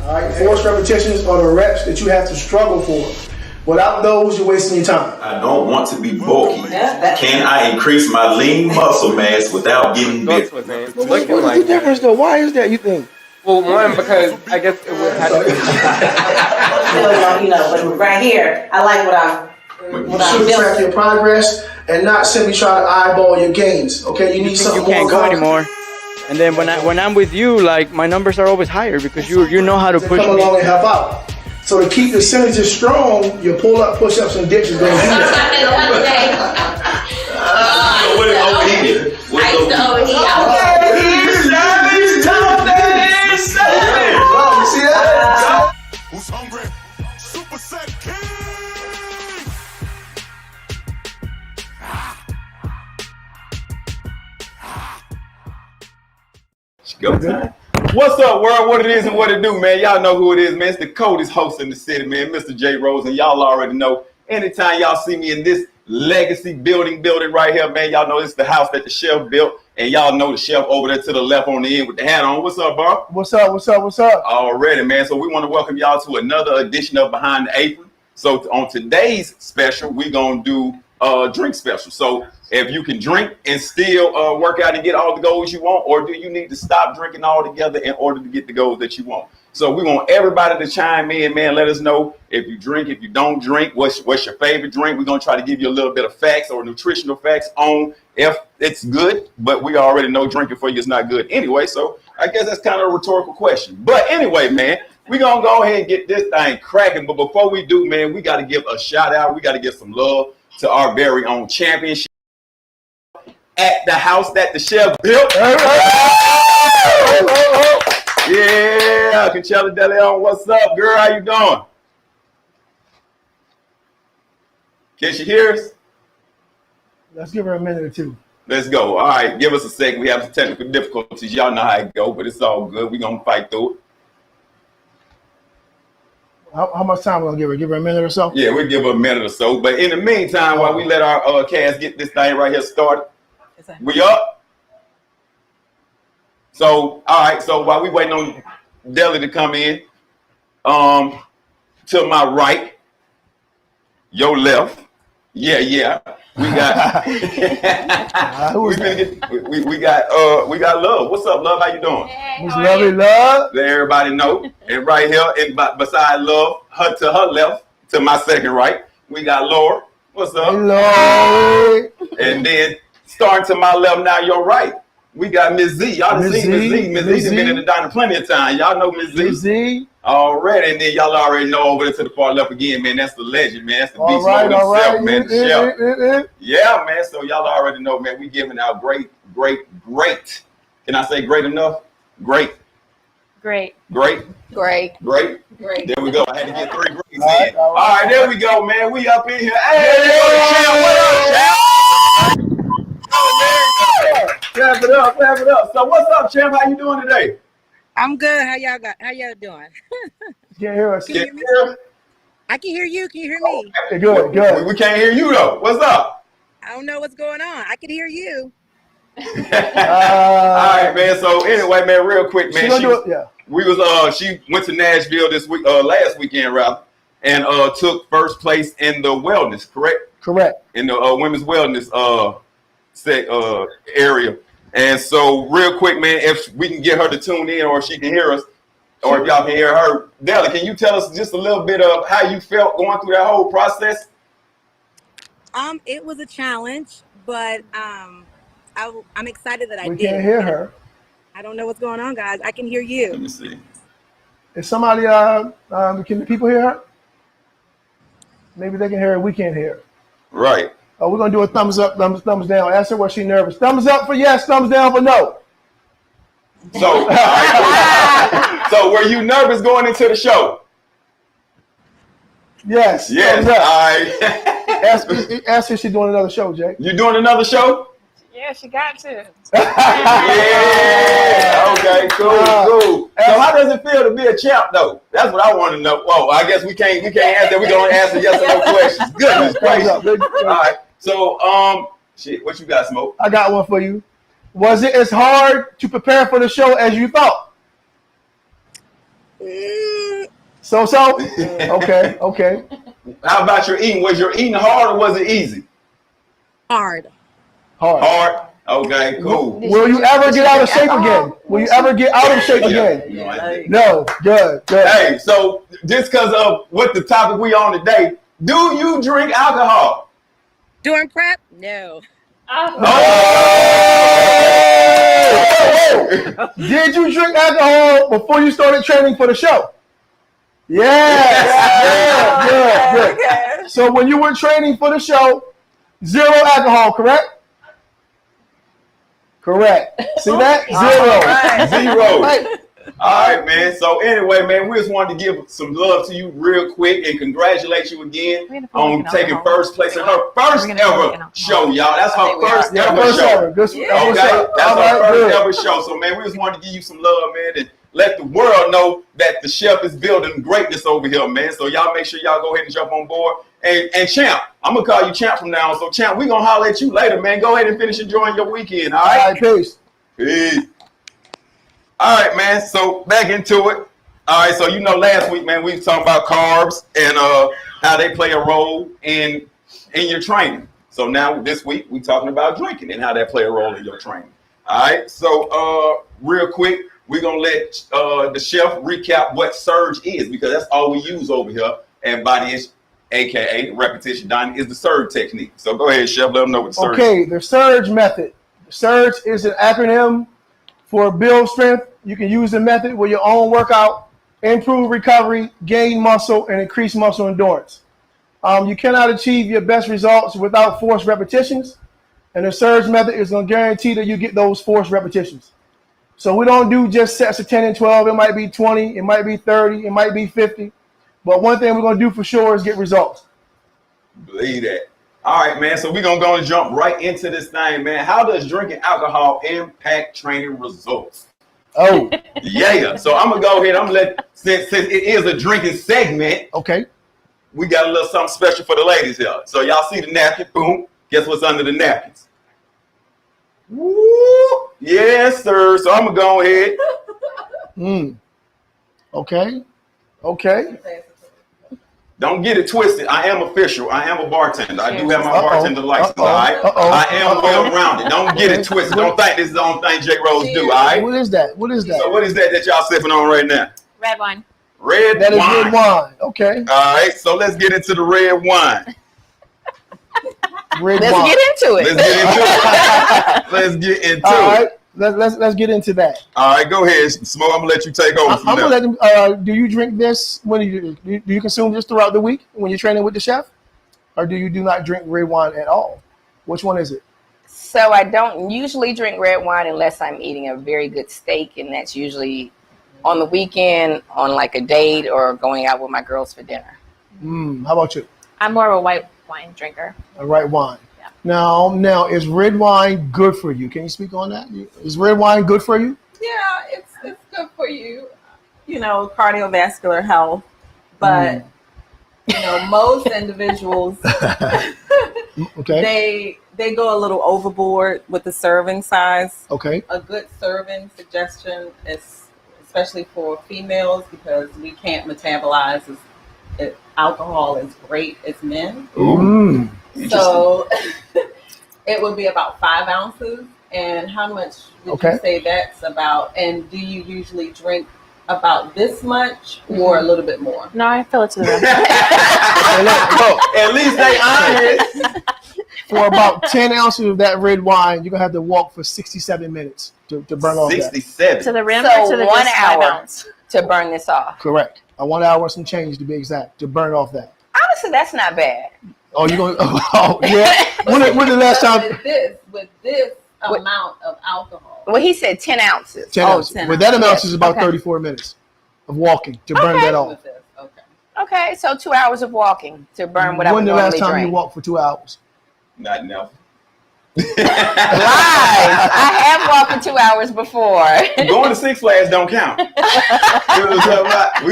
All right, forced repetitions are the reps that you have to struggle for. Without those, you're wasting your time. I don't want to be bulky. Can I increase my lean muscle mass without getting big? What's the difference though? Why is that, you think? Well, one, because I guess it would have to be. But right here, I like what I'm You should track your progress and not simply try to eyeball your gains. Okay, you need something you can't more go anymore. And then when I'm with you, like my numbers are always higher because you know how to push come me. along and help out. So to keep the synergies strong, your pull-up, push-ups, and dips is going to do that. You see that? Who's hungry? Super Set King! Go time. What's up, world? What it is and what it do, man? Y'all know who it is, man. It's the coldest host in the city, man, Mr. J. Rose, and y'all already know. Anytime y'all see me in this legacy building right here, man, y'all know it's the house that the chef built, and y'all know the chef over there to the left on the end with the hat on. What's up, bro? What's up? What's up? What's up? Already, man. So we want to welcome y'all to another edition of Behind the Apron. So on today's special, we're gonna do drink special. So if you can drink and still work out and get all the goals you want, or do you need to stop drinking altogether in order to get the goals that you want? So we want everybody to chime in, man. Let us know if you drink, if you don't drink, what's your favorite drink. We're gonna try to give you a little bit of facts or nutritional facts on if it's good, but we already know drinking for you is not good anyway. So I guess that's kind of a rhetorical question. But anyway, man, we're gonna go ahead and get this thing cracking. But before we do, man, we got to give a shout out. We got to give some love to our very own championship at the house that the chef built. Yeah, Conchella De Leon, what's up, girl? How you doing? Can she hear us? Let's give her a minute or two. Let's go. All right, give us a second. We have some technical difficulties. Y'all know how it go, but it's all good. We're going to fight through it. How much time we gonna give her? Give her a minute or so? Yeah, we'll give her a minute or so. But in the meantime, while we let our cast get this thing right here started, we up. So, all right. So while we waiting on Deli to come in, to my right, your left. Yeah. We got we got Love. What's up, Love? How you doing? Hey, What's lovely, Love? Let everybody know. And right here, and beside Love, her to her left, to my second right, we got Laura. What's up? Hello. And then starting to my left now, your right, we got Miss Z. Y'all done seen Miss Z. Miss Z's been in the diner plenty of time. Y'all know Miss Z. Miss Z. Already, and then y'all already know over there to the far left again, man. That's the legend, man. That's the beast mode himself, man. The chef. Yeah, man. So y'all already know, man. We giving out great. Can I say great enough? Great. There we go. I had to get 3 greats in. All right, there we go, man. We up in here. Hey, what up, champ? Clap it up. So what's up, champ? How you doing today? I'm good. How y'all doing? Can't hear us. Can you hear me? I can hear you. Can you hear me? Okay, good. We can't hear you though. What's up? I don't know what's going on. I can hear you. All right, man. So anyway, man, real quick, man. She went to Nashville this week, last weekend rather, and took first place in the wellness. Correct. In the women's wellness area. And so, real quick, man, if we can get her to tune in, or if she can hear us, or if y'all can hear her, Della, can you tell us just a little bit of how you felt going through that whole process? It was a challenge, but I'm excited that I did. We can't hear her. I don't know what's going on, guys. I can hear you. Let me see. Is somebody? Can the people hear her? Maybe they can hear her. We can't hear her. Right. Oh, we're gonna do a thumbs up, thumbs down. Ask her was she nervous. Thumbs up for yes, thumbs down for no. So, so were you nervous going into the show? Yes. Yes. All right. Ask her if she's doing another show, Jay. You doing another show? Yeah, she got to. Yeah. Okay. Cool. So how does it feel to be a champ, though? That's what I want to know. Well, I guess we can't answer. We're gonna answer yes or no questions. Goodness gracious. All right. So, shit. What you got, Smoke? I got one for you. Was it as hard to prepare for the show as you thought? So. Okay. Okay. How about your eating? Was your eating hard or was it easy? Hard. Hard. Hard. Okay, cool. Will you ever get out of shape again? Will you ever get out of shape again? No, I didn't. No. Good. Hey, so just because of what the topic we on today, do you drink alcohol? During prep? No. Did you drink alcohol before you started training for the show? Yes. Good. Okay. So when you were training for the show, 0 alcohol, correct? Correct. See that? 0. Zero. Right. All right, man. So anyway, man, we just wanted to give some love to you real quick and congratulate you again on taking first place in her first ever show, y'all. That's her first Yeah, ever first show. ever. Good. Okay, All that's right, our first good. ever show. So, man, we just wanted to give you some love, man, and let the world know that the chef is building greatness over here, man. So, y'all make sure y'all go ahead and jump on board. And Champ, I'm going to call you Champ from now on. So, Champ, we're going to holler at you later, man. Go ahead and finish enjoying your weekend, all All right? right, peace. Peace. All right, man. So, back into it. All right, so, last week, man, we was talking about carbs and how they play a role in your training. So, now this week, we talking about drinking and how that play a role in your training. All right, so real quick, we're going to let the chef recap what surge is because that's all we use over here at Body Ish, a.k.a. repetition dining, is the surge technique. So go ahead, chef, let them know what the surge is. Okay, the surge method. Surge is an acronym for build strength. You can use the method with your own workout, improve recovery, gain muscle, and increase muscle endurance. You cannot achieve your best results without forced repetitions. And the surge method is going to guarantee that you get those forced repetitions. So we don't do just sets of 10 and 12. It might be 20. It might be 30. It might be 50. But one thing we're going to do for sure is get results. Believe that. All right, man. So we're going to go and jump right into this thing, man. How does drinking alcohol impact training results? Oh, Yeah. So I'm going to go ahead. I'm going to let, since it is a drinking segment, okay. we got a little something special for the ladies here. So y'all see the napkin? Boom. Guess what's under the napkins? Woo! Yes, sir. So I'm going to go ahead. Okay. Don't get it twisted. I am official. I am a bartender. I do have my bartender license, all right? Uh-oh. I am well-rounded. Don't get it twisted. Don't think this is the only thing J. Rose do, all right? What is that? What is that? So what is that y'all sipping on right now? Red wine. Red That is wine. red wine. Okay. All right, so let's get into the red wine. Red Let's wine. get into it. Let's get into it. Let's get into All it. right. Let's get into that. All right, go ahead, Smoke. I'm gonna let you take over I'm from gonna there. let them. Do you drink this when do you consume this throughout the week when you're training with the chef, or do not drink red wine at all? Which one is it? So I don't usually drink red wine unless I'm eating a very good steak, and that's usually on the weekend, on like a date, or going out with my girls for dinner. How about you? I'm more of a white wine drinker. A white wine. Yeah. Now, is red wine good for you? Can you speak on that? Is red wine good for you? Yeah, it's good for you, cardiovascular health. But most individuals Okay. they go a little overboard with the serving size. Okay. A good serving suggestion is especially for females because we can't metabolize alcohol as great as men. Ooh. So it would be about 5 ounces. And how much would you say that's about? And do you usually drink about this much or a little bit more? No, I fill it to the rim. At least they honest. For about 10 ounces of that red wine, you're gonna have to walk for 67 minutes to burn off that. 67. To the rim So or to the 1 just 5 hour ounce? to burn this off. Correct. A 1 hour and some change to be exact to burn off that. Honestly, that's not bad. Oh, you're going? Oh, yeah. When the last time? With this amount of alcohol. Well, he said 10 ounces. 10 ounces. 10 But that amount ounces. is about Okay. 34 minutes of walking to burn that off. With this, okay. Okay, so 2 hours of walking to burn what I would When the normally last time drink. you walked for 2 hours? Not enough. Lies. I have walked for 2 hours before. Going to Six Flags don't count. We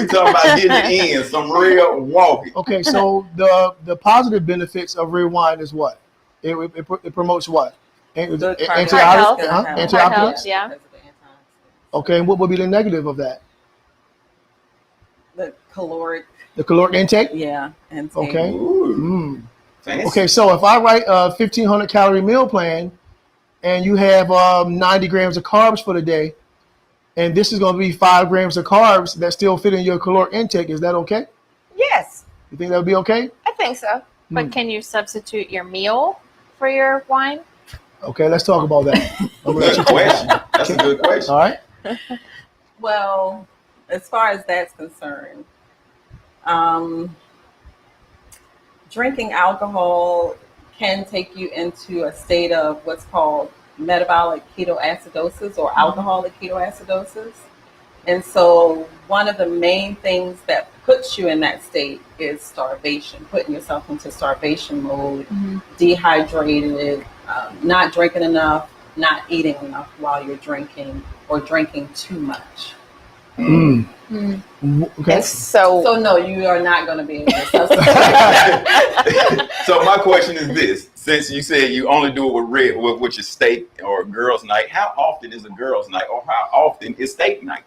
talking about getting it in, some real walking. Okay, so the positive benefits of red wine is what? It promotes what? Good Antioxidants. health. Huh? Heart health, Antioxidants. yeah. Because of the antioxidants. Okay, and what would be the negative of that? the caloric, The caloric intake. yeah, intake. Okay. Ooh, Mm. fancy. Okay, so if I write a 1,500 calorie meal plan, and you have 90 grams of carbs for the day, and this is going to be 5 grams of carbs that still fit in your caloric intake, is that okay? Yes, You think that would be okay? I think so. But can you substitute your meal for your wine? Okay, let's talk about that. I'm gonna let you Good talk question. about it. That's a good question. All right. Well, as far as that's concerned, drinking alcohol can take you into a state of what's called metabolic ketoacidosis or alcoholic ketoacidosis. And so one of the main things that puts you in that state is starvation, putting yourself into starvation mode, dehydrated, not drinking enough, not eating enough while you're drinking, or drinking too much. Mm. Okay. And so, So no, you are not going to be able to substitute. So my question is this: since you said you only do it with your steak or girls' night, how often is a girls' night, or how often is steak night?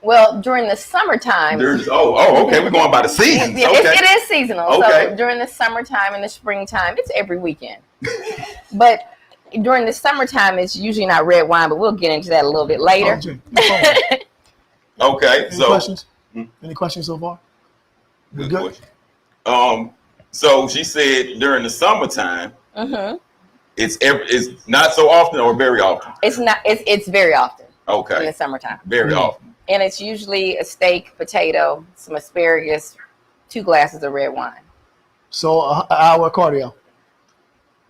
well, during the summertime, Okay, we're going by the seasons. Yeah, Okay. it is seasonal. Okay. So during the summertime and the springtime, it's every weekend. But during the summertime, it's usually not red wine, but we'll get into that a little bit later. Oh, Jay, your phone. Okay, Any so questions? Hmm. Any questions so far? good Good. question. So she said during the summertime, Mm-hmm. it's not so often or very often. It's not. It's very often in Okay, the summertime, very Hmm. often. and it's usually a steak, potato, some asparagus, 2 glasses of red wine. So an hour of cardio.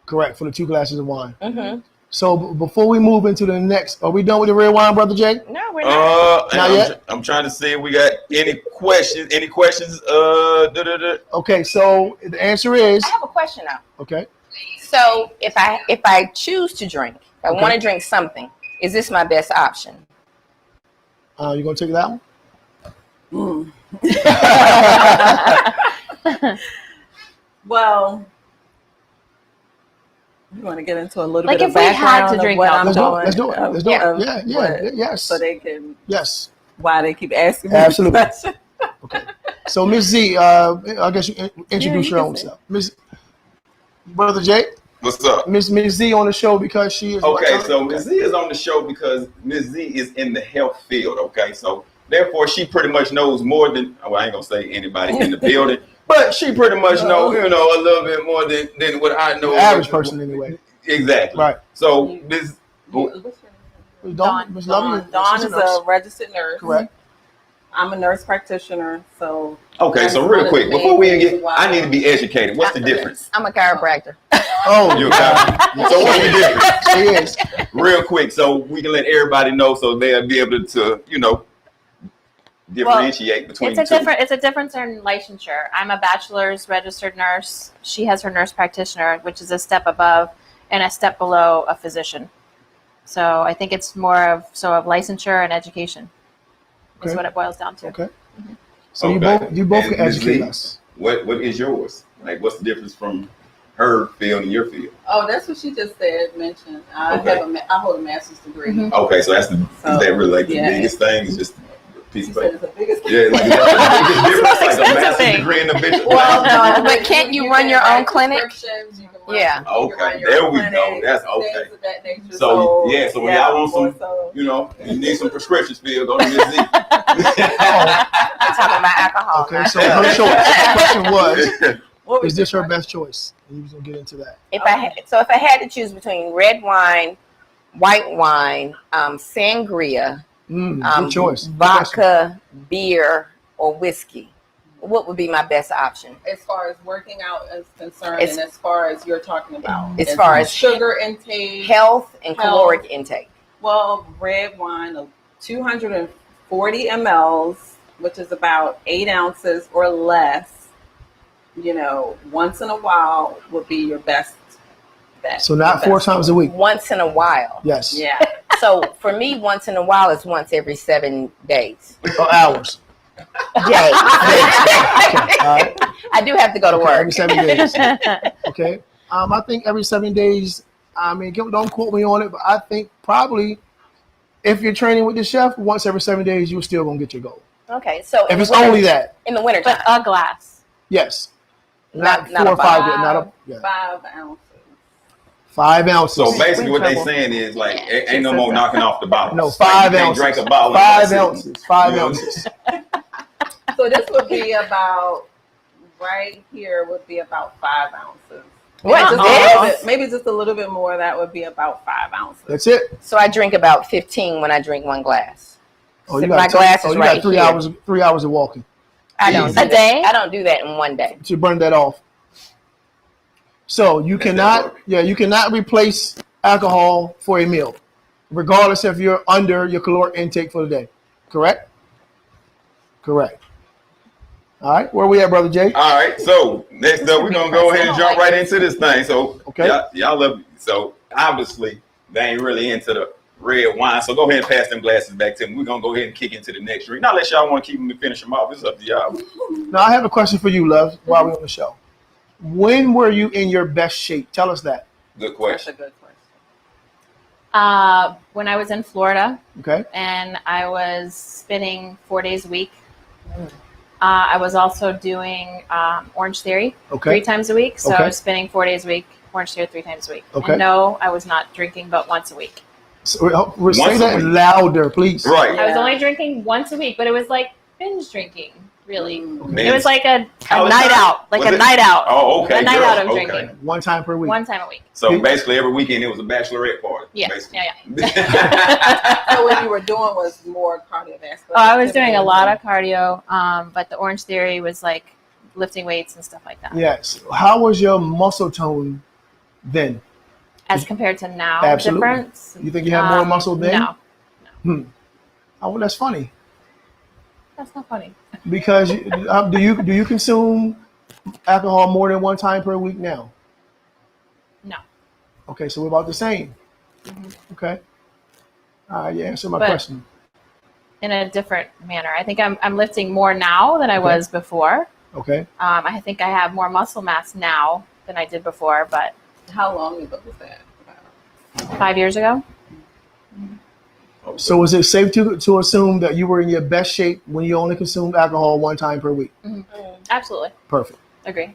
Correct, for the 2 glasses of wine. Mm-hmm. So before we move into the next, are we done with the red wine, Brother Jay? No, we're not. Not yet? I'm trying to see if we got any questions. Any questions? Okay, so the answer is, I have a question now. okay, So if I choose to drink, if I Okay. want to drink something, is this my best option? you going to take that one? Well, you want to get into a little Like bit of if we had background to of drink what I'm Let's do doing. it. Let's do it. Let's do Yeah. it. Yeah, yeah, What? yes. So they can, Yes. why they keep asking me Absolutely. this question. Okay. So Miss Z, I guess you introduce you your can own say. self. Miss Brother Jay, What's up? Miss Z on the show because she is Okay, so Ms. Z is on the show because Ms. Z is in the health field. Okay, so therefore she pretty much knows more than, well, I ain't gonna say anybody in the building, but she pretty much know a little bit more than what I know. the average person anyway. Exactly. Right. So Ms. What's your name? Dawn, Miss Lovely, Dawn is assistant nurse. a registered nurse. Correct. I'm a nurse practitioner, so Okay, so That's real one quick, of the before we main get, reasons why I need to be educated. What's the difference? I'm a chiropractor. Oh, You got it. So what's the difference? she is. Real quick, so we can let everybody know, so they'll be able to, differentiate between It's a the two. different. It's a difference in licensure. I'm a bachelor's registered nurse. She has her nurse practitioner, which is a step above and a step below a physician. So I think it's more of licensure and education is Okay. what it boils down to. Okay. So Okay. you both And can Ms. educate Lee? us. What is yours? Like, what's the difference from her field and your field? oh, that's what she just mentioned. I Okay. I hold a master's degree. Mhm. Okay, so that's is that really like the Yeah. biggest thing? It's just a piece She of said paper. it's the biggest. Yeah, like, is that the biggest difference? Like a expensive master's thing. degree in the bitch. Well, no, but can't you run can your own write clinic? prescriptions, you can run- Yeah. you can Okay, run your there own we go. clinic, That's things okay. of that nature. So, yeah, so when y'all want more some- so- You need some prescriptions filled. Go to Ms. Z. I'm talking about alcohol. Okay, not so her choice. The question was, What was is this your her best choice? And you was gonna get into that. If I had to choose between red wine, white wine, sangria, Good choice. Good question. vodka, beer, or whiskey, what would be my best option? as far as working out is concerned, It's- and as far as you're talking about, As far as sugar intake, Health and Health. caloric intake. well, red wine of 240 mLs, which is about 8 ounces or less. Once in a while would be your best bet. So not Your 4 best times a week. Once in a while. Yes. Yeah. So for me, once in a while is once every 7 days. Or hours. Days. All right. I do have to go to Okay, work. every 7 days. Okay. I think every 7 days. I mean, don't quote me on it, but I think probably if you're training with the chef, once every 7 days, you're still gonna get your goal. Okay, so If it's only that, in the winter But time, a glass. yes. Not 4 or 5, not a, yeah. 5 ounces. 5 ounces. So basically, what they trouble. saying is like, ain't no more knocking off the bottle. No, Like, 5 you can't ounces. drink a bottle. 5 and ounces. that's it. 5 You know? ounces. So this would be about right here would be about 5 ounces. What, Just a this? little bit- maybe just a little bit more. That would be about 5 ounces. That's it. so I drink about 15 when I drink one glass. Oh, My glass is you right got 3 here. hours. 3 hours of walking I don't Easy. do A day? that. I don't do that in one day. to burn that off. So you Make that cannot, work. you cannot replace alcohol for a meal, regardless if you're under your caloric intake for the day. Correct? Correct. All right, where we at, Brother Jay? All right, so next up, we're gonna go ahead and jump right into this thing. So, Okay. y'all love. So obviously, they ain't really into the red wine. So go ahead and pass them glasses back to me. We're gonna go ahead and kick into the next drink. Not unless y'all want to keep them and finish them off. It's up to y'all. Now I have a question for you, Love, while we're on the show. When were you in your best shape? Tell us that. Good That's a question. good question. When I was in Florida Okay. and I was spinning 4 days a week. I was also doing Orange Theory 3 Okay. times a week. So Okay. I was spinning 4 days a week, Orange Theory 3 times a week. Okay. And no, I was not drinking but once a week. So, say Once a that week. louder, please. Right. I was Yeah. only drinking once a week, but it was like binge drinking, really. Man. It was like a How is night that? out, like Was a it- night out. Oh, okay. A night girl. out of Okay. drinking. One time per week. One time a week. So basically, every weekend it was a bachelorette party. Yeah, Basically. yeah, So what you were doing was more cardiovascular. Oh, I was doing a activity. lot of cardio, but the Orange Theory was like lifting weights and stuff like that. Yes. How was your muscle tone then? As compared to now, Absolutely. difference. You think you have more muscle then? No, Oh, well, that's funny. that's not funny. Because do you consume alcohol more than one time per week now? No. Okay, so we're about the same. Mm-hmm. Okay. You answered my But- question. In a different manner. I think I'm lifting more now than I Okay. was before. Okay. I think I have more muscle mass now than I did before, but How long ago was that? 5 years ago. So is it safe to assume that you were in your best shape when you only consumed alcohol one time per week? Absolutely. Perfect. Agree.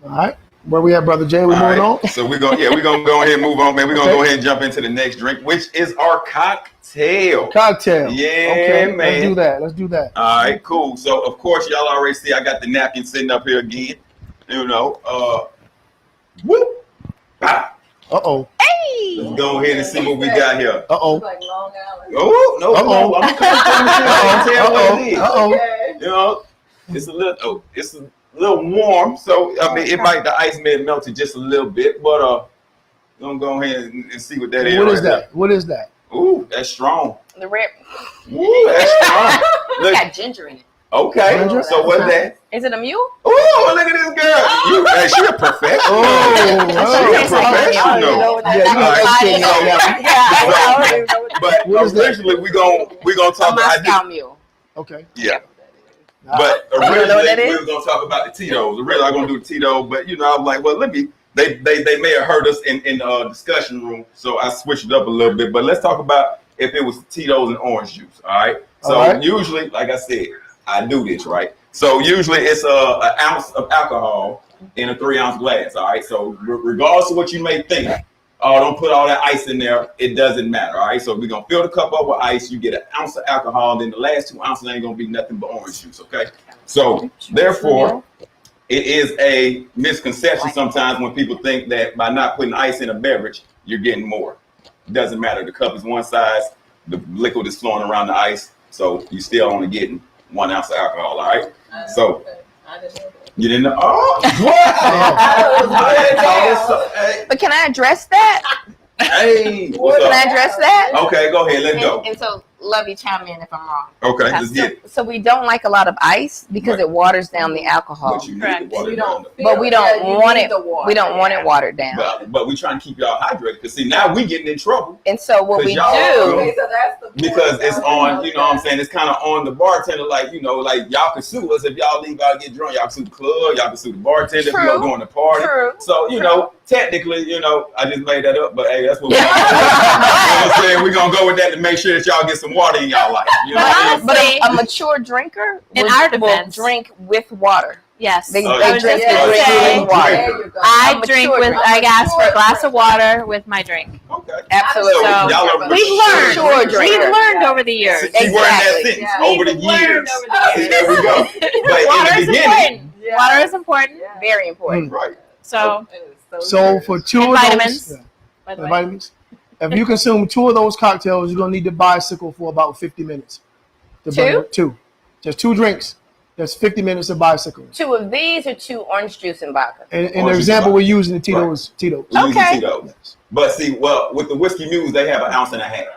All right. Where we at, Brother Jay? We're All moving right. on. So we're gonna go ahead and move on, man. We're gonna Okay. go ahead and jump into the next drink, which is our cocktail. Cocktail. Yeah, okay, man. Let's do that. All right, cool. So of course y'all already see I got the napkin sitting up here again. You know, whoop. Ah. Uh-oh. Let's go ahead and see what we got here. Uh-oh. It's like Long Island. Oh no, Uh-oh. no, I'm gonna tell what it is. Uh-oh. Okay. You know, it's a little warm, so I mean it might the ice may have melted just a little bit, but gonna go ahead and see what that is. What is right that? What is that? there. Ooh, that's strong. The red Ooh, that's strong. Look, got ginger in it. okay, Ginger? so what's that? Is it a mule? Oh, look at this girl. Hey, she a professional. Oh, she a professional. Yeah, you All got right. educated on that. But What is that? originally we gonna A talk about Moscow mule. Okay. yeah. But know what originally that we is? were gonna talk about the Tito's. Originally I was gonna do the Tito, but you know I'm like, well, let me. They may have heard us in the discussion room, so I switched it up a little bit. But let's talk about if it was Tito's and orange juice. All right. So All right. usually, like I said, I do this right. So usually it's an ounce of alcohol in a 3-ounce glass. All right. So regardless of what you may think, don't put all that ice in there. It doesn't matter. All right. So we're gonna fill the cup up with ice. You get an ounce of alcohol, and then the last 2 ounces ain't gonna be nothing but orange juice. Okay. So therefore, it is a misconception sometimes when people think that by not putting ice in a beverage, you're getting more. It doesn't matter. The cup is one size. The liquid is flowing around the ice, so you still only getting 1 ounce of alcohol. All right. So Okay. I didn't know that. you didn't know? Oh, what? Hey, But can I address that? hey, Can what's I up? address that? Okay, go ahead. Let's go. And so, Lovey, chime in if I'm wrong. Okay, let's get it. So we don't like a lot of ice because Right. it waters down the alcohol. But you need Correct. the water You down don't though. But we don't Yeah, you want need it. the water. We don't want it watered down. But we trying to keep y'all hydrated because see now we getting in trouble And so what we Because y'all- do, Okay, so that's the point. because it's on. You know what I'm saying? It's kind of on the bartender. Like you know, like y'all can sue us if y'all leave out and get drunk. Y'all can sue the club. Y'all can sue the bartender if True. y'all going to party. True. So you know, technically, you know, I just made that up. But hey, that's what we're gonna do. You know what I'm saying? We're gonna go with that to make sure that y'all get some some water in y'all life. You know But what I mean? But honestly, a mature drinker In will, our will defense. drink with water. yes. They, Oh, they yeah. drink Yeah. the drink Say- with water. There you go. I A drink mature with. drink. I ask for a glass of water with my drink. Okay. Absolutely. So, So, y'all are We've learned. Sure, We've drinker. learned over the years. See, word that Exactly. sentence Yeah. over the We've learned years. over the See, years. there we go. But Water in is the beginning, important. Water is important. Very important. right? So, So for two And of vitamins. those, by the the way. vitamins. If you consume two of those cocktails, you're gonna need to bicycle for about 50 minutes. To burn Two? it. Two. Just two drinks. That's 50 minutes of bicycling. 2 of these or 2 orange juice and vodka. And in the Orange juice example and we're using the Tito's. Tito's. We use the Okay. Tito's. But see, well, with the whiskey mules, they have 1.5 ounces.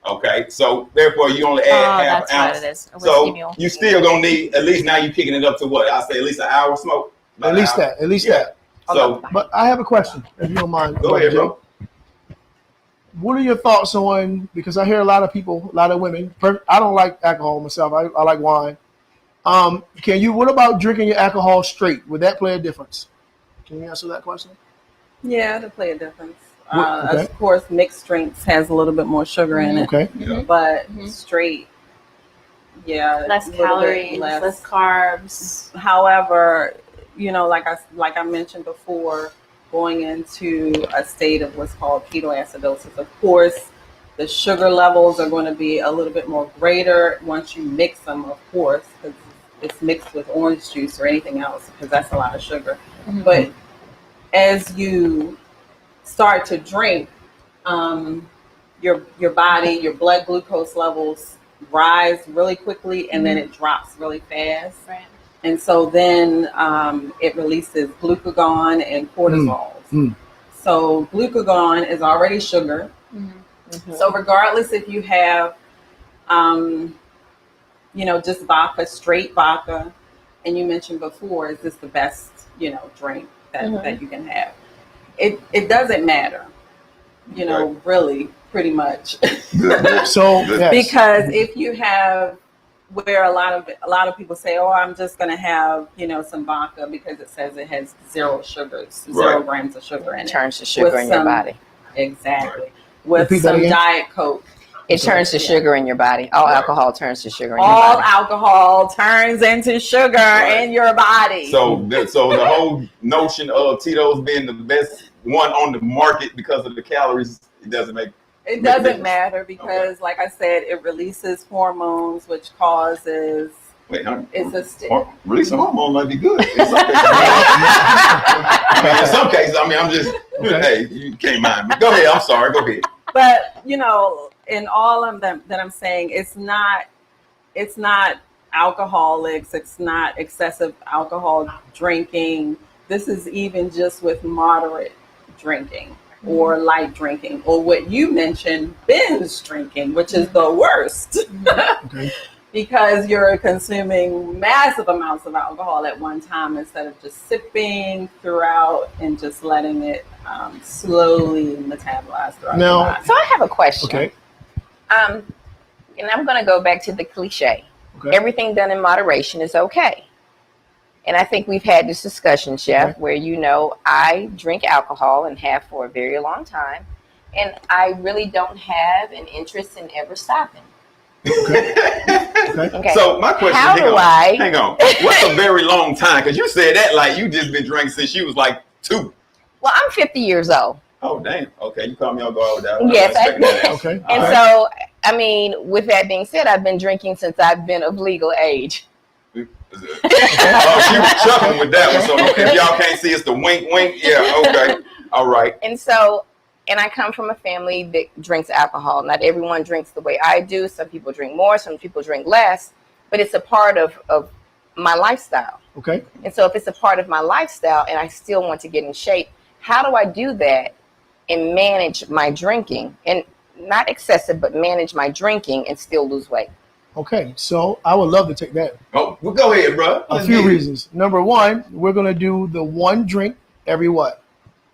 Okay, so therefore you only add half that's an what ounce. it is. A whiskey So mule. you still gonna need at least now you picking it up to what I say at least an hour smoke. About At an least hour. that. At least Yeah. that. So But I have a question, if you don't mind. go ahead, Jay. bro. What are your thoughts on, because I hear a lot of people, a lot of women, I don't like alcohol myself, I like wine. What about drinking your alcohol straight? Would that play a difference? Can you answer that question? Yeah, to play a difference. Okay. Of course, mixed drinks has a little bit more sugar in it, Okay. but straight, yeah, Less a little bit calories, less carbs. However, like I mentioned before, going into a state of what's called ketoacidosis. Of course, the sugar levels are going to be a little bit more greater once you mix them, of course, because it's mixed with orange juice or anything else, because that's a lot of sugar. But as you start to drink, your body, your blood glucose levels rise really quickly, and then it drops really fast. Right. And so then it releases glucagon and cortisol. So glucagon is already sugar. So regardless if you have, just vodka, straight vodka, and you mentioned before, is this the best, drink that you can have? It doesn't matter, really, pretty much. So, yes. Because if you have where a lot of people say, oh, I'm just going to have, some vodka because it says it has 0 sugars, 0 grams of sugar in it. Turns to sugar in your body. Exactly. With Repeat that some again. Diet Coke. It turns to sugar in your body. All alcohol turns to sugar in your All body. alcohol turns into sugar in your body. So the whole notion of Tito's being the best one on the market because of the calories, it doesn't make. It doesn't matter because, like I said, it releases hormones, which causes Wait, it's a releasing hormone might be good. In some cases, I'm just hey, you can't mind me. Go ahead. I'm sorry. Go ahead. But in all of them that I'm saying, it's not alcoholics, it's not excessive alcohol drinking. This is even just with moderate drinking or light drinking, or what you mentioned, binge drinking, which is the worst. Okay. Because you're consuming massive amounts of alcohol at one time instead of just sipping throughout and just letting it slowly metabolize throughout Now- your body. So I have a question. Okay. And I'm going to go back to the cliche. Okay. Everything done in moderation is okay. And I think we've had this discussion, Chef, Okay. where I drink alcohol and have for a very long time. And I really don't have an interest in ever stopping. Okay. Okay. So my question, How hang do on, I- hang on. What's a very long time? Because you said that like you just been drinking since you was like 2. Well, I'm 50 years old. Oh damn. Okay, you caught me on guard with that one. Yes, I wasn't expecting that. Okay. And All right. so, I mean, with that being said, I've been drinking since I've been of legal age. Oh, she was chuckling with that one. So if y'all can't see, it's the wink, wink. Yeah. Okay. All right. And so, and I come from a family that drinks alcohol. Not everyone drinks the way I do. Some people drink more, some people drink less, but it's a part of my lifestyle. Okay. And so if it's a part of my lifestyle and I still want to get in shape, how do I do that and manage my drinking? And not excessive, but manage my drinking and still lose weight? Okay. So I would love to take that. Oh, well, go ahead, bro. A few reasons. Number one, we're going to do the one drink every what?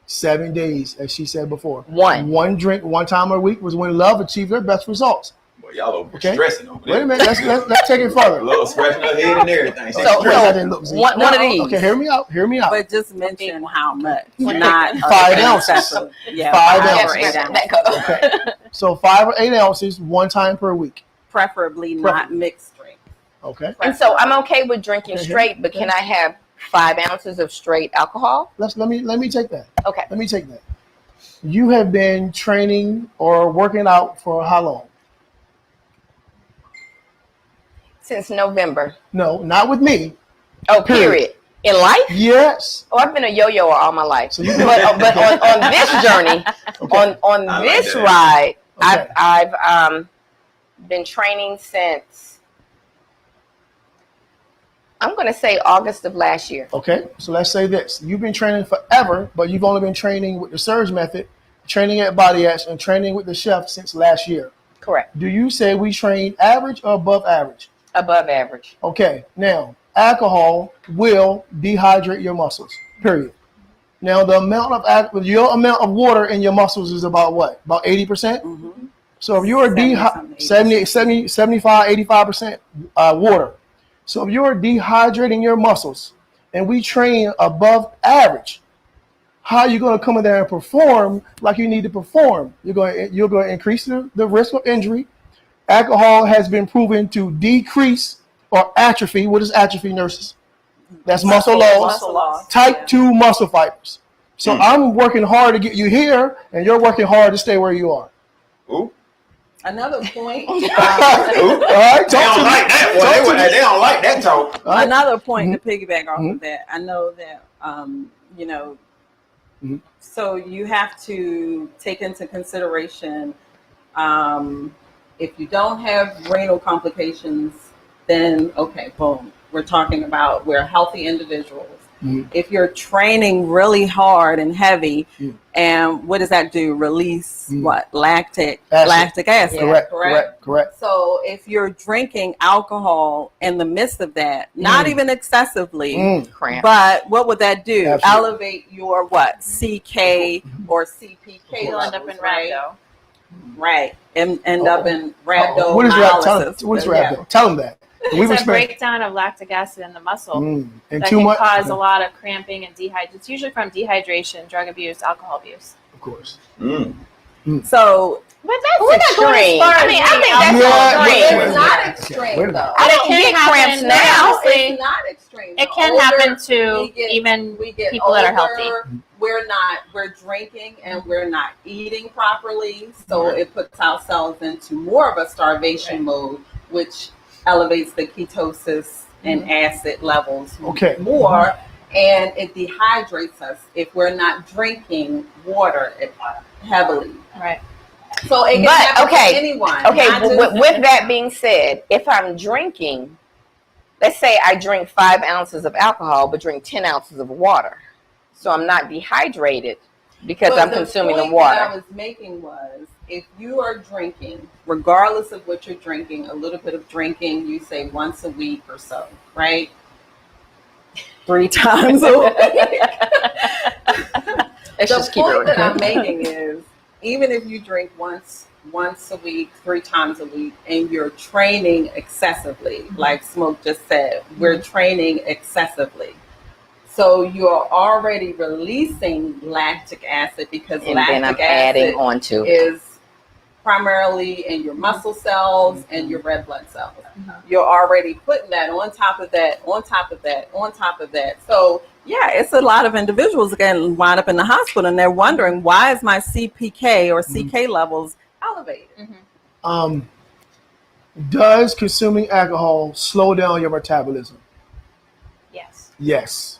7 days, as she said before. One drink, one time a week was when Love achieved her best results. Well, y'all over Okay. stressing over there. Wait a minute. Let's take it further. A little scratching her head and everything. So- That didn't look easy. One of these. Okay, hear me out. Hear me out. But just mention how much, not 5 ounces. excessive. Yeah, 5 5 ounces. or 8 ounces That goes. Okay. So 5 or 8 ounces, one time per week. preferably not mixed drinks. Okay. And so I'm okay with drinking straight, but can I have 5 ounces of straight alcohol? Let me take that. Okay. Let me take that. You have been training or working out for how long? Since November. No, not with me. Oh, period. In life? Yes. Oh, I've been a yo-yo all my life. So you but on this journey, on I this like ride, Okay. I've been training since, I'm going to say August of last year. Okay, so let's say this. You've been training forever, but you've only been training with the Surge method, training at Body X, and training with the chef since last year. Correct. Do you say we train average or above average? Above average. Okay, now, alcohol will dehydrate your muscles, period. Now, your amount of water in your muscles is about what? About 80%? Mm-hmm. So if you're 75, 85% water. So if you're dehydrating your muscles and we train above average, how are you going to come in there and perform like you need to perform? You're going to increase the risk of injury. Alcohol has been proven to decrease or atrophy. What is atrophy, nurses? That's muscle loss. Type 2 muscle fibers. So I'm working hard to get you here, and you're working hard to stay where you are. Ooh. Another point. All right, They don't like that. They don't like that talk. Another point to piggyback off of that. I know that so you have to take into consideration if you don't have renal complications, then okay, boom. We're talking about we're healthy individuals. If you're training really hard and heavy, and what does that do? Release what? Lactic acid. Yeah, correct. So if you're drinking alcohol in the midst of that, not even excessively, but what would that do? Absolutely. Elevate your what? CK or CPK You'll end up in right? rhabdo. Right. And end up in rhabdomyolysis. What is rhabdo? What is rhabdo? Tell them that. It's a breakdown of lactic acid in the muscle And that too can much cause a lot of cramping and dehydration. It's usually from dehydration, drug abuse, alcohol abuse. Of course. So, but that's extreme. I mean, I think that's it's not extreme though. I don't get cramps now. It's not extreme. It can happen to even people that are healthy. We're drinking and we're not eating properly. So it puts ourselves into more of a starvation mode, which elevates the ketosis and acid levels more, and it dehydrates us if we're not drinking water heavily. Right. So it can happen to anyone. Okay, with that being said, if I'm drinking, let's say I drink 5 ounces of alcohol but drink 10 ounces of water. So I'm not dehydrated because I'm consuming the water. What I was making was, if you are drinking, regardless of what you're drinking, a little bit of drinking, you say once a week or so, right? 3 times a week. The point that I'm making is, even if you drink once a week, 3 times a week, and you're training excessively, like Smoke just said, we're training excessively. So you're already releasing lactic acid because lactic acid is primarily in your muscle cells and your red blood cells. You're already putting that on top of that, on top of that, on top of that. So yeah, it's a lot of individuals again wind up in the hospital and they're wondering, why is my CPK or CK levels elevated? Does consuming alcohol slow down your metabolism? Yes. Yes.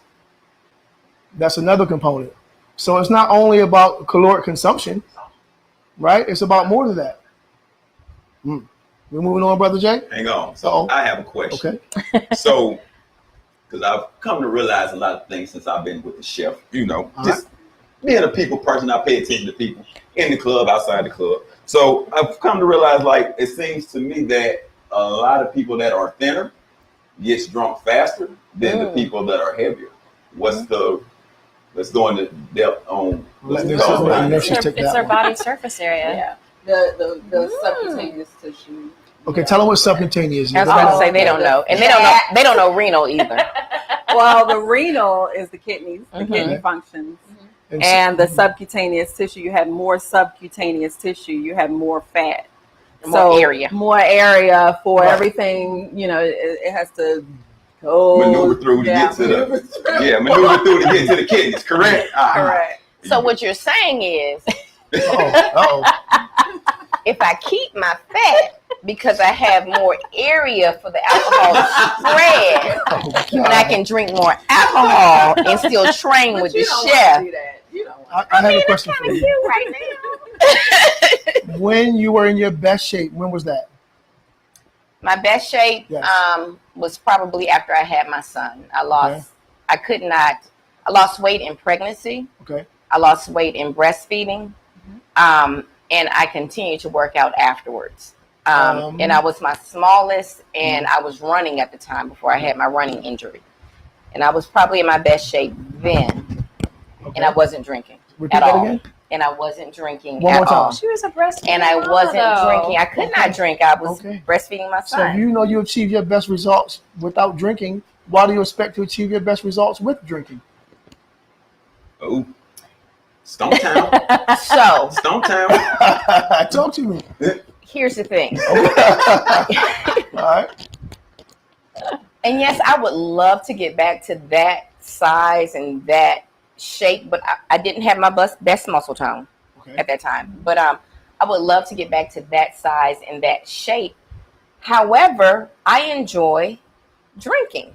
That's another component. So it's not only about caloric consumption, right? It's about more than that. We're moving on, Brother Jay? Hang on. So I have a question. Okay. So, because I've come to realize a lot of things since I've been with the chef, just being a people person, I pay attention to people in the club, outside the club. So I've come to realize, like, it seems to me that a lot of people that are thinner gets drunk faster than the people that are heavier. Let's go into depth on it's their body surface area. Yeah. The subcutaneous tissue. Okay, tell them what subcutaneous is. I was about to say they don't know, and they don't know renal either. Well, the renal is the kidneys, the kidney functions, and the subcutaneous tissue. You have more subcutaneous tissue. You have more fat. More area. More area for Right. everything. You know, it has to go Maneuver through to get to maneuver the through. maneuver through to get to the kidneys. Correct. Correct. So what you're saying is, Uh-oh. if I keep my fat because I have more area for the alcohol to spread, Oh, and I can drink more alcohol and still train But with you the don't chef. want to do that. You don't want I have a question for Cute you. right now. When you were in your best shape, when was that? My best shape Yes. was probably after I had my son. I lost. Okay. I lost weight in pregnancy. Okay. I lost weight in breastfeeding, and I continued to work out afterwards. And I was my smallest, and I was running at the time before I had my running injury. And I was probably in my best shape then, Okay. and I wasn't drinking Repeat at that all. again. And I wasn't drinking One at more time. all. She was a breastfeeding And I mama, wasn't though. drinking. I could not drink. I was Okay. breastfeeding my So son. if you know you achieve your best results without drinking, why do you expect to achieve your best results with drinking? Oh, Stone Town. So Stone Town. Talk to me. here's the thing. All right. And yes, I would love to get back to that size and that shape, but I didn't have my best muscle tone Okay. at that time. But I would love to get back to that size and that shape. However, I enjoy drinking,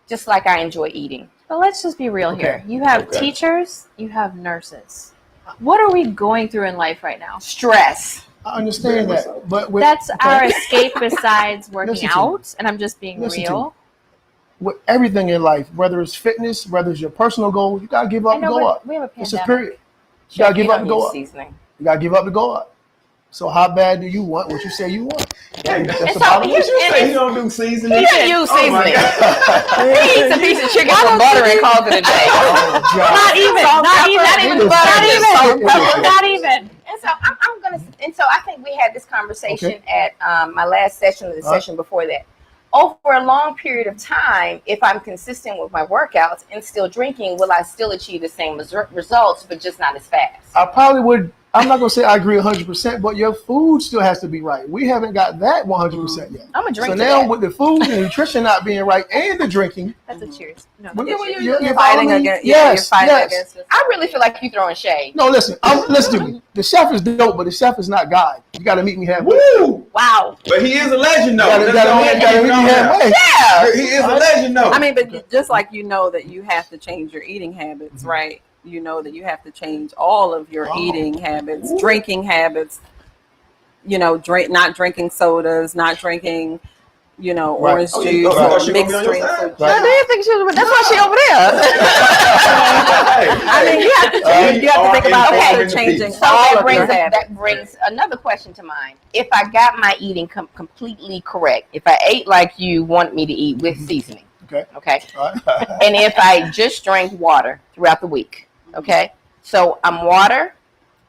just like I enjoy eating. But let's just be real Okay. here. You have Okay. teachers, you have nurses. What are we going through in life right now? Stress. I understand that, but with, That's okay, our escape besides working Listen to me. out, and I'm just being Listen to real. with everything in life, whether it's fitness, whether it's your personal goal, you gotta give I up and know go up. we have a It's a pandemic. period. You gotta give You up don't and go need up. seasoning. You gotta give up and go up. So how bad do you want what you say you want? Hey, That's And the so bottom here's- line. you say you don't do seasoning? He doesn't use Oh my seasoning. God. He eats a piece of chicken with butter and calls it a day. Oh, God. Not even butter, It is not so even butter, not even. And so I'm gonna. And so I think we had this conversation Okay. at my last session or the session before that. Over a long period of time, if I'm consistent with my workouts and still drinking, will I still achieve the same results, but just not as fast? I probably would. I'm not gonna say I agree 100%, but your food still has to be right. We haven't got that 100% yet. I'm gonna drink So to now that. with the food and nutrition not being right and the drinking, That's a cheers. No. you're fighting following me? against. Yes, you're fighting yes. against yourself. I really feel like you throwing shade. No, listen. Listen to me. The chef is dope, but the chef is not God. You got to meet me halfway. Woo! Wow. But he is a legend, though. You Let's gotta go ahead and meet keep it me on there. halfway. Yeah. He is a legend, though. I mean, but just like you know that you have to change your eating habits, right? You know that you have to change all of your eating habits, drinking habits. You know, not drinking sodas, not drinking, you know, Right. orange Oh, juice you thought she or was mixed on your drinks. side? Or Right. I did think she was. That's why she over there. I mean, you have to think about Okay. also changing So all that of your brings, habits. that brings another question to mind. If I got my eating completely correct, if I ate like you want me to eat with seasoning, Okay. okay, All right. and if I just drank water throughout the week, okay, so I'm water,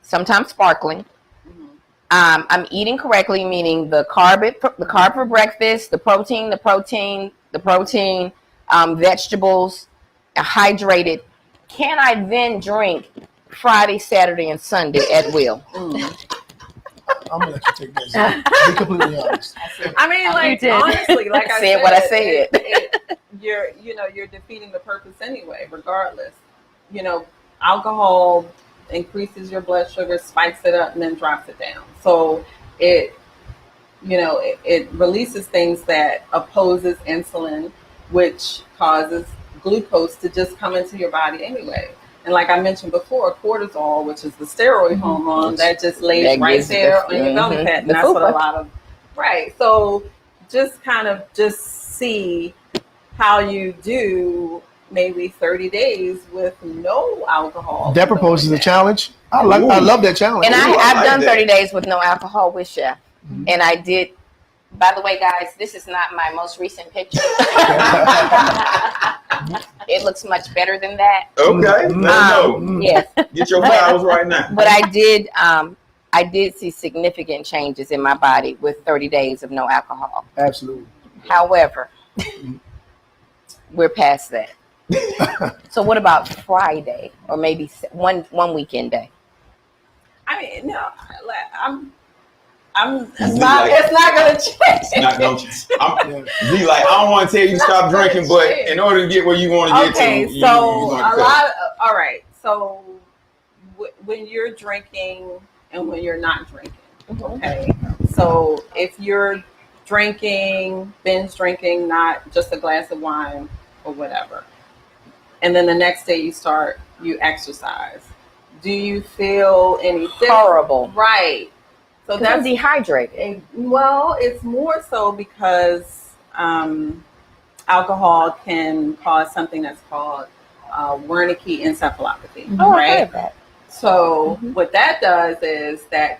sometimes sparkling. I'm eating correctly, meaning the carb for breakfast, the protein, vegetables, hydrated. Can I then drink Friday, Saturday, and Sunday at will? I'm gonna let you take that. To be completely honest. I mean, like did. honestly, like I Said what I said. You're defeating the purpose anyway, regardless. You know, alcohol increases your blood sugar, spikes it up, and then drops it down. So it releases things that opposes insulin, which causes glucose to just come into your body anyway. And like I mentioned before, cortisol, which is the steroid hormone, that just lays That right gives there the- on your belly mhm, fat. And the that's what a fupa. lot of, right. So just kind of just see how you do maybe 30 days with no alcohol. That proposes a challenge. I love that challenge. And Ooh, I I've like done that. 30 days with no alcohol with Chef. And I did, by the way, guys, this is not my most recent picture. It looks much better than that. Okay, let me know. Yes. Get your flowers right now. But I did see significant changes in my body with 30 days of no alcohol. Absolutely. However, we're past that. So what about Friday or maybe one weekend day? I mean, no, Z It's like, not gonna change. it's not, don't you? Z like, I don't want to tell you to stop drinking, but in order to get where you want to get Okay, to, you so gonna a cut. lot. All right, so when you're drinking and when you're not drinking, okay. So if you're drinking, binge drinking, not just a glass of wine or whatever, and then the next day you exercise. Do you feel any Horrible. Right. So Because I'm that's dehydrated. well, it's more so because alcohol can cause something that's called Wernicke encephalopathy, Oh, I right? heard that. So what that does is that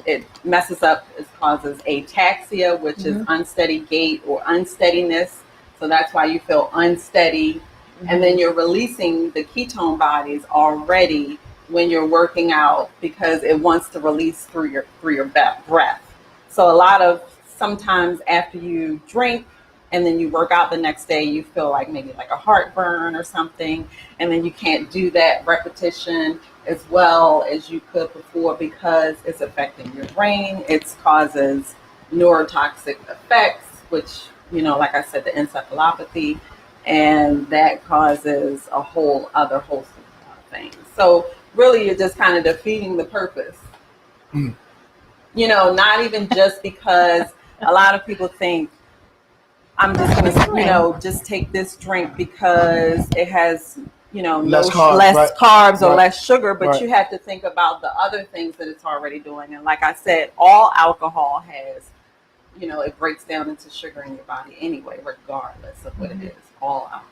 it messes up, it causes ataxia, which is unsteady gait or unsteadiness. So that's why you feel unsteady. And then you're releasing the ketone bodies already when you're working out because it wants to release through your breath. So a lot of sometimes after you drink and then you work out the next day, you feel like maybe like a heartburn or something, and then you can't do that repetition as well as you could before because it's affecting your brain. It causes neurotoxic effects, which, like I said, the encephalopathy, and that causes a whole other host of things. So really, you're just kind of defeating the purpose. Not even just because a lot of people think I'm just going to, just take this drink because it has, Less carbs, less right. carbs or Right. less sugar, but Right. you have to think about the other things that it's already doing. And like I said, all alcohol has, it breaks down into sugar in your body anyway, regardless of what it is. All alcohol.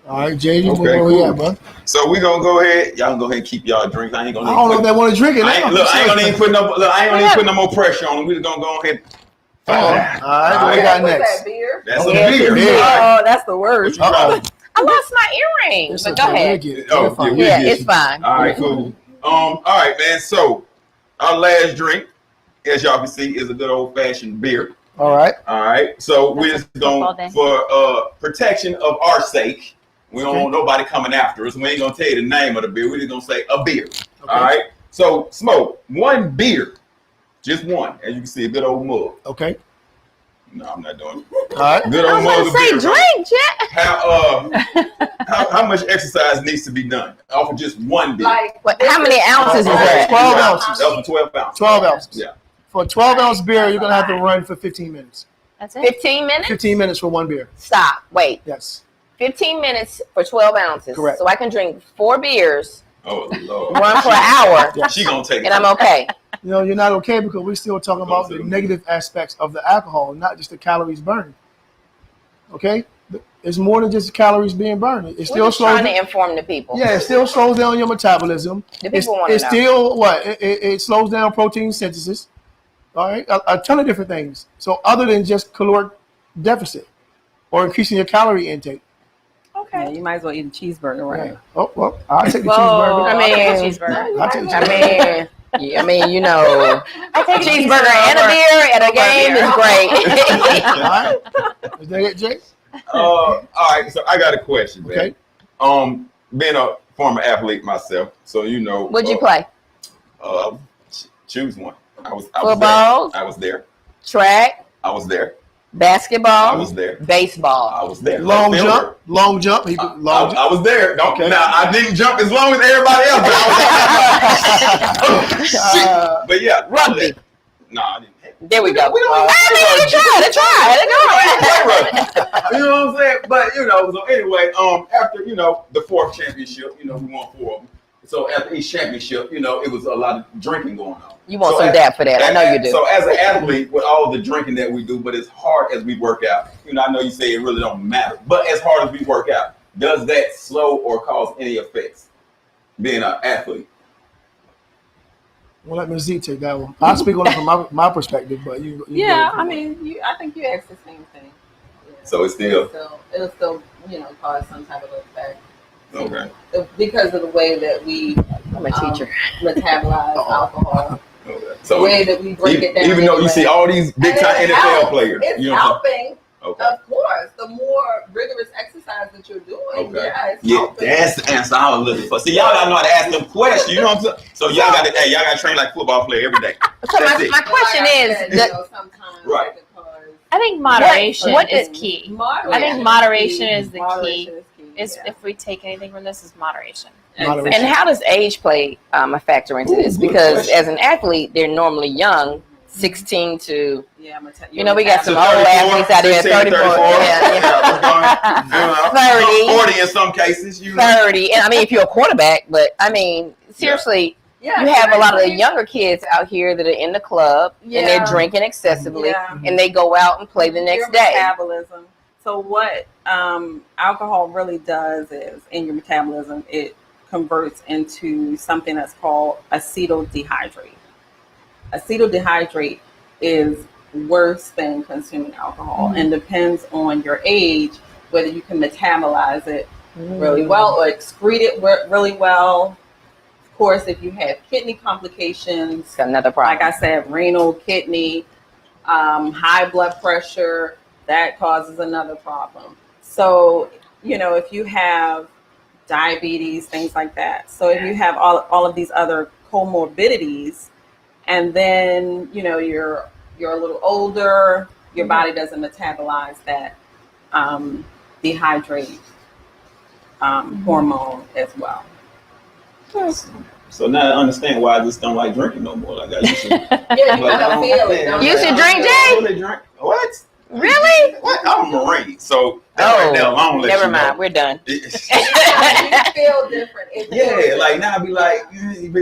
All right, JD, Okay, where we cool. at, bro? So we gonna go ahead. Y'all can go ahead and keep y'all drinks. I ain't I gonna. don't know if they want to drink it. I ain't gonna even put no more pressure on them. We just gonna go ahead. All right, what we got What's next? that, beer? That's Okay, a beer. beer. Oh, that's the worst. What you got? I lost my earring. It's But okay, go we'll ahead. get it. Oh, We're fine. yeah, Yeah, get it's you. fine. All right, cool. All right, man. So our last drink, as y'all can see, is a good old fashioned beer. All right. All right. So we're just football going day. for protection of our sake. We don't want nobody coming after us. We ain't gonna tell you the name of the beer. We're just gonna say a beer. All right. So Smoke, one beer, just one. As you can see, a good old mug. Okay. No, I'm not doing it. All right. Good old mug of Say beer. drink, Jack. How much exercise needs to be done off of just one beer? How many ounces is that? 12 ounces. That was 12 ounces. 12 ounces. Yeah. For a 12-ounce beer, you're going to have to run for 15 minutes. That's it. 15 minutes? 15 minutes for one beer. Stop. Wait. Yes. 15 minutes for 12 ounces. Correct. So I can drink 4 beers, Oh Lord. run for an hour, She gonna take it. and I'm okay. You're not okay because we're still talking about the negative aspects of the alcohol, not just the calories burned. Okay? It's more than just calories being burned. It We're still just slows trying to down. inform the people. Yeah, it still slows down your metabolism. The people want to It's know. still what? It slows down protein synthesis. All right? A ton of different things. So other than just caloric deficit or increasing your calorie intake. Yeah, you might as well eat a cheeseburger, right? Yeah. Oh, well, I'll take the Whoa. cheeseburger. I mean, cheeseburger. I'll take the cheeseburger. I mean, a cheeseburger and a beer at a game is great. All right. Is that it, Jake? All right, so I got a question, man. Okay. Being a former athlete myself, so What'd you play? Choose one. I was Football? there. I was there. Track, I was there. basketball, I was there. baseball. I was there. Long Left jump. fielder. Long jump. He could, long jump. I was there. Okay. Now I didn't jump as long as everybody else. But, I was but yeah, I was Rugby. there. No, I didn't. There we go. We don't I mean, try. You know what I'm saying? But so anyway, after the 4th championship, we won 4 of them. So after each championship, it was a lot of drinking going on. You want some dap for that. I know you do. So as an athlete, with all the drinking that we do, but as hard as we work out, I know you say it really don't matter, but as hard as we work out, does that slow or cause any effects being an athlete? Well, let me Z take that one. I'll speak on it from my perspective, but you Yeah, go. I mean, I think you asked the same thing. Yeah. So it's still It'll still, cause some type of effect. okay. Because of the way that we I'm a teacher. metabolize alcohol. Okay. The So way that we break it down. even though you anyway. see all these big And time it NFL helps. players, It's you know what I'm saying? helping, Okay. of course. The more rigorous exercise that you're doing, Okay. yeah, it's Yeah, helping. that's the answer I was looking for. See, y'all gotta know how to ask them questions. You know what I'm saying? So y'all gotta train like football player every day. So That's it. my question is, sometimes Right. I think moderation What is did- key. Moderation I think moderation is the Moderation key. is key. Is yeah. if we take anything from this, is moderation. Moderation. and how does age play a factor into this? Ooh, good Because question. as an athlete, they're normally young, 16 to, Yeah, you know, we got some To old 34, athletes out there, 16 to 34, 34. yeah, 30. 40 in some cases. You know. 30. And I mean, if you're a quarterback, but I mean, seriously, Yeah, you have a lot of the younger kids out here that are in the club and Yeah. they're drinking excessively Yeah. and they go out and play the next your day. metabolism. So what alcohol really does is in your metabolism, it converts into something that's called acetaldehydrate. Acetaldehydrate is worse than consuming alcohol and depends on your age whether you can metabolize it really well or excrete it really well. Of course, if you have kidney complications, It's another problem. like I said, renal, kidney, high blood pressure, that causes another problem. So, you know, if you have diabetes, things like that. So if you have all of these other comorbidities, and then, you know, you're a little older, your body doesn't metabolize that dehydrate hormone as well. So now I understand why I just don't like drinking no more. Like I used to. Yeah, you gotta feel it. don't You used to drink, Jay? I really drink. What? Really? What? I'm a Marine, so that right there alone lets never you mind. know. We're done. You feel different. It feels Yeah, different. like now I be like, man,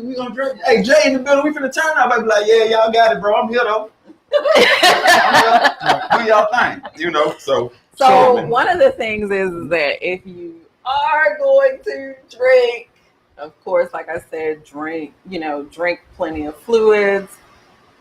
we gonna drink. Hey, Jay in the building, we finna turn up. I be like, yeah, y'all got it, bro. I'm here though. Do y'all thing, you know. So one of the things is that if you are going to drink, of course, like I said, drink plenty of fluids,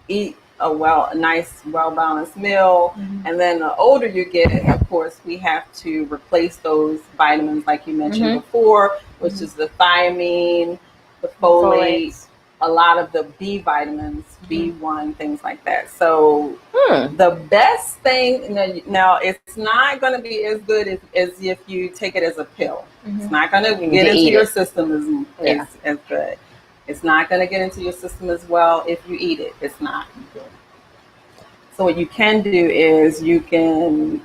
eat a nice, well-balanced meal. And then the older you get, of course, we have to replace those vitamins like you mentioned before, which is the thiamine, the folate, a lot of the B vitamins, B1, things like that. So the best thing, now it's not going to be as good as if you take it as a pill. It's not going to get into your system as good. It's not going to get into your system as well if you eat it. It's not. So what you can do is you can,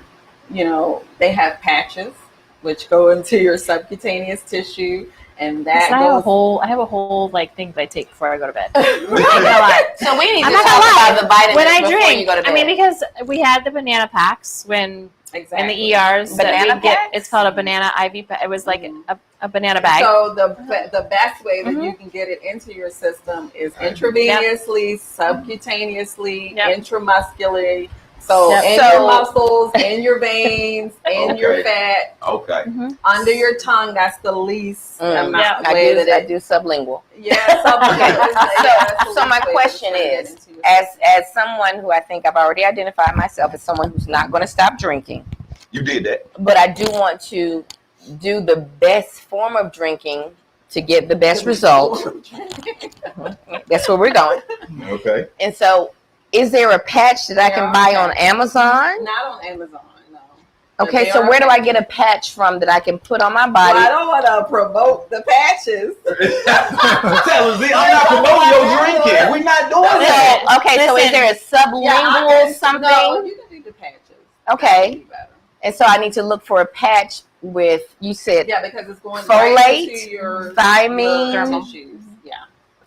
they have patches which go into your subcutaneous tissue, and that I have a whole like thing that I take before I go to bed. So we need to talk about the vitamins when I before drink. you go to bed. I mean, because we had the banana packs when in the ERs Banana that we get. packs? It's called a banana IV pack. It was like a banana bag. So the best way that you can get it into your system is intravenously, subcutaneously, intramuscularly. So in your muscles, in your veins, in your fat, under your tongue. That's the least amount way that I do sublingual. Yeah. So my question is, as someone who I think I've already identified myself as someone who's not going to stop drinking. You did that. But I do want to do the best form of drinking to get the best results. That's where we're going. Okay. And so, is there a patch that I can buy on Amazon? Not on Amazon, no. Okay, so where do I get a patch from that I can put on my body? Well, I don't want to promote the patches. Tell us, I'm not promoting your drinking. We're not doing that. Okay, so is there a sublingual something? No, you can do the patches. Okay. And so I need to look for a patch with, you said, because it's going folate, right into your thiamine, tissues. Yeah.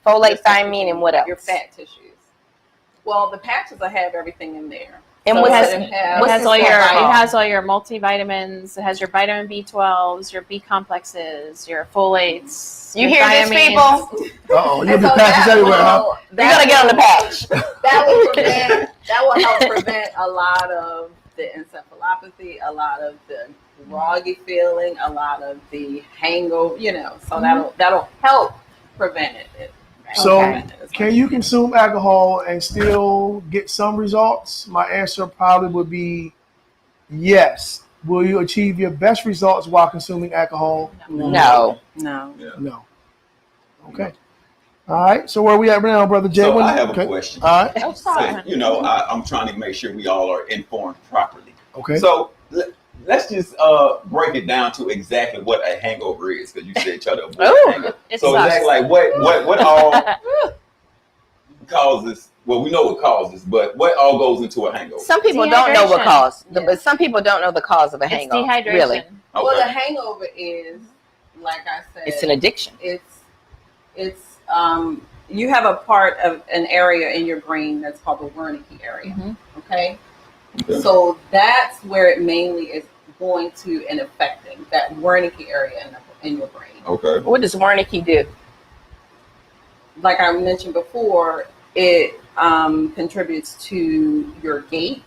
Folate, thiamine, and what else? Your fat tissues. Well, the patches will have everything in there. And So it has all your multivitamins. It has your vitamin B12s, your B complexes, your folates. You your hear this, thiamines. people? Uh-oh, you'll be patches everywhere, huh? You gotta get on the patch. That will help prevent a lot of the encephalopathy, a lot of the groggy feeling, a lot of the hangover. So that'll help prevent it. So, can you consume alcohol and still get some results? My answer probably would be yes. Will you achieve your best results while consuming alcohol? No. No. Okay. All right. So where we at now, Brother Jay? So I have a question. All right. I'm trying to make sure we all are informed properly. Okay. So let's just break it down to exactly what a hangover is, because you said try to avoid a hangover. So exactly like what all? causes? Well, we know what causes, but what all goes into a hangover? Some people don't know what Dehydration. cause, Yeah. but some people don't know the cause of a It's hangover. dehydration. Really, Well, Okay. the hangover is, like I said, it's an addiction. it's you have a part of an area in your brain that's called the Wernicke area. Mhm. Okay? Okay. So that's where it mainly is going to and affecting that Wernicke area in your brain. Okay. What does Wernicke do? Like I mentioned before, it contributes to your gait,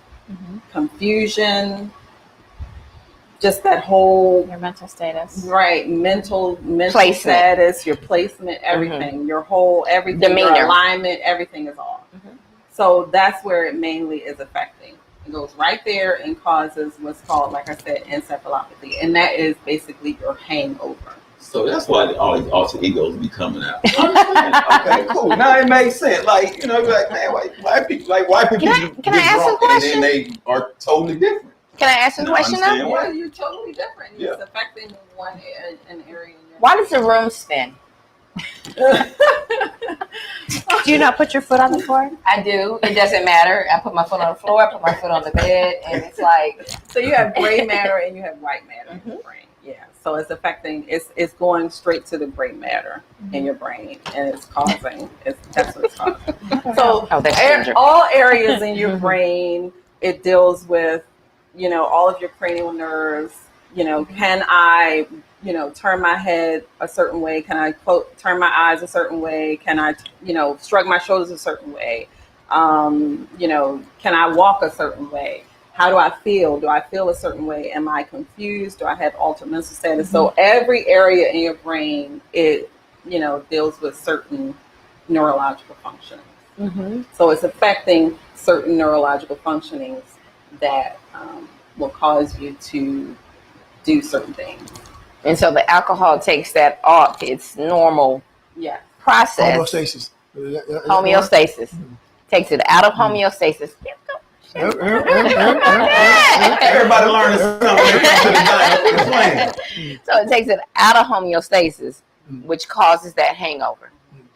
confusion, just that whole Your mental status. right mental Placement. status, your placement, everything, your whole everything, Demeanor. your alignment, everything is off. So that's where it mainly is affecting. It goes right there and causes what's called, like I said, encephalopathy, and that is basically your hangover. So that's why all these alter egos be coming out. Okay, cool. Now it makes sense. Like, you know, like, man, white people Can I get ask drunk a and question? then they are totally different. Can I ask a No, question I'm saying now? what? Yeah, you're totally different. Yeah. It's affecting an area. In your Why does the room spin? Do you not put your foot on the floor? I do. It doesn't matter. I put my foot on the floor. I put my foot on the bed, and it's like So you have gray matter and you have white matter in your brain. Yeah. So it's affecting. It's going straight to the gray matter in your brain, and it's causing. That's what it's causing. So oh, that's ginger. all areas in your brain, it deals with, you know, all of your cranial nerves. You know, can I, you know, turn my head a certain way? Can I turn my eyes a certain way? Can I, you know, shrug my shoulders a certain way? You know, can I walk a certain way? How do I feel? Do I feel a certain way? Am I confused? Do I have altered mental status? So every area in your brain, it, you know, deals with certain neurological functioning. So it's affecting certain neurological functionings that will cause you to do certain things. And so the alcohol takes that off its normal Yeah. process. Homeostasis. Homeostasis. Takes it out of homeostasis. Everybody learning something when it comes to the night. Explain. So it takes it out of homeostasis, which causes that hangover.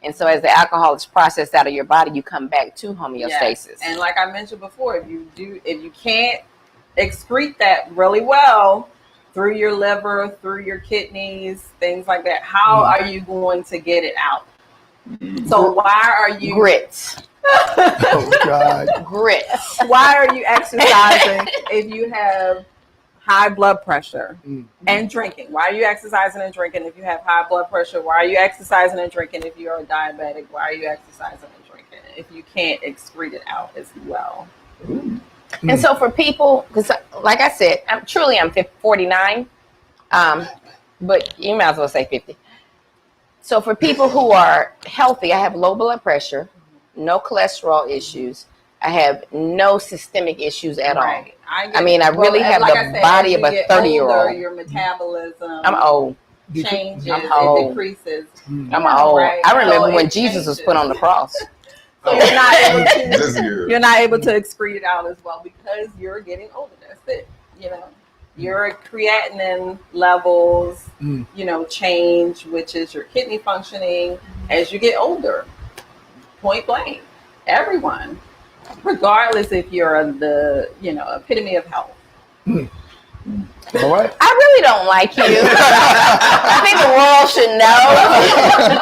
And so as the alcohol is processed out of your body, you come back to homeostasis. Yes. And like I mentioned before, if you can't excrete that really well through your liver, through your kidneys, things like that, how are you going to get it out? So why are you Grits. Oh God. Grits. why are you exercising if you have high blood pressure and drinking? Why are you exercising and drinking if you have high blood pressure? Why are you exercising and drinking if you're a diabetic? Why are you exercising and drinking if you can't excrete it out as well? And so for people, because like I said, I'm 49, but you might as well say 50. So for people who are healthy, I have low blood pressure, no cholesterol issues. I have no systemic issues at all. I mean, I really have like the I said, body as of a you get 30-year-old. older, your metabolism I'm old. changes, I'm it old. decreases. I'm old. Right. I remember So when it Jesus was changes. put on the cross. So you're not able This to, year. you're not able to excrete it out as well because you're getting older. That's it. You know, your creatinine levels, you know, change, which is your kidney functioning as you get older. Point blank, everyone, regardless if you're the, you know, epitome of health. All right. I really don't like you. I think the world should know.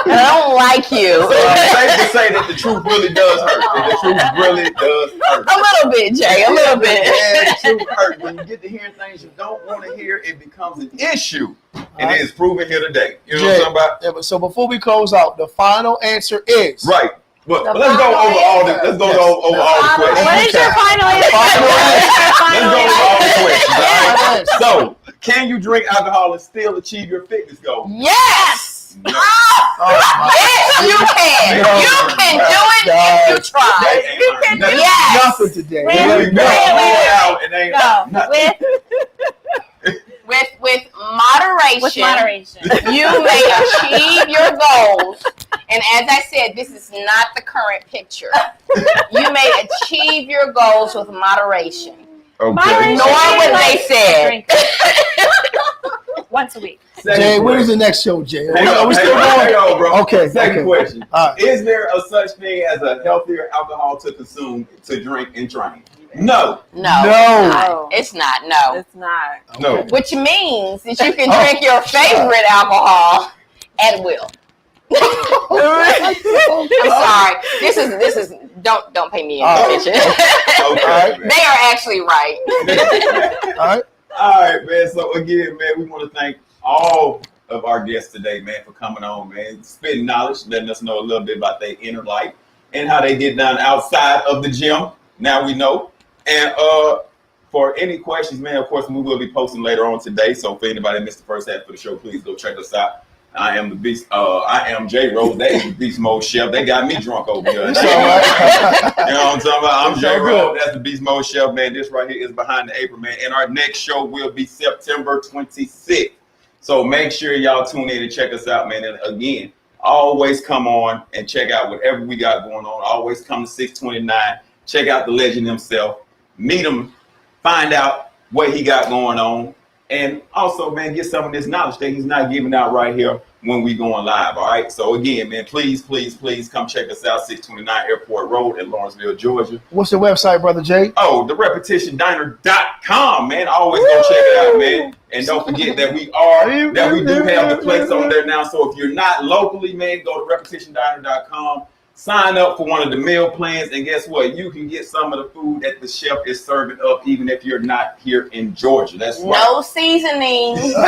I don't like you. So it's safe to say that the truth really does hurt. That the truth really does hurt. A little bit, Jay. A little bit. Yeah, the truth hurt. When you get to hearing things you don't want to hear, it becomes an issue. And it is proven here today. You know what I'm talking about? Yeah, but so before we close out, the final answer is Right. But The let's go final over all the answer. let's go over all the questions. What is your final answer? Let's go over all the questions. All right? So, can you drink alcohol and still achieve your fitness goal? Yes. No. Yes, you can. You can do it if you try. You can do Yes. nothing today. We go out and ain't nothing. With moderation. With moderation. You may achieve your goals. And as I said, this is not the current picture. You may achieve your goals with moderation. Okay. Moderation Ignore what is they said. drink once a week. Jay, when is the next show, Jay? Hang Are on, we hang still on, going? hang on, bro. Okay. Second question. All right. Is there a such thing as a healthier alcohol to consume, to drink, and train? No. No. It's not. No. It's not. No. Which means that you can drink your favorite alcohol at will. I'm sorry. This is don't pay me any attention. Okay, They are actually right. All right, man. So again, man, we want to thank all of our guests today, man, for coming on, man, spitting knowledge, letting us know a little bit about their inner life and how they get down outside of the gym. Now we know. And for any questions, man, of course, we will be posting later on today. So for anybody that missed the first half of the show, please go check us out. I am the beast. I am Jay Rose. That is the Beast Mode Chef. They got me drunk over here. You know what I'm talking about? I'm Jay Rose. That's the Beast Mode Chef, man. This right here is Behind the Apron, man. And our next show will be September 26th. So make sure y'all tune in and check us out, man. And again, always come on and check out whatever we got going on. Always come to 629. Check out the legend himself. Meet him. Find out what he got going on. And also, man, get some of this knowledge that he's not giving out right here when we going live, all right? So, again, man, please come check us out, 629 Airport Road in Lawrenceville, Georgia. What's the website, Brother Jay? Oh, therepetitiondiner.com, man. Always go check it out, man. And don't forget that we do have the place on there now. So, if you're not locally, man, go to repetitiondiner.com. Sign up for one of the meal plans, and guess what? You can get some of the food that the chef is serving up, even if you're not here in Georgia. That's right. No seasoning. All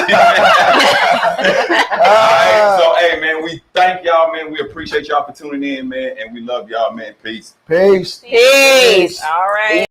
right, so hey, man, we thank y'all, man. We appreciate y'all for tuning in, man, and we love y'all, man. Peace. Peace. Peace. All right.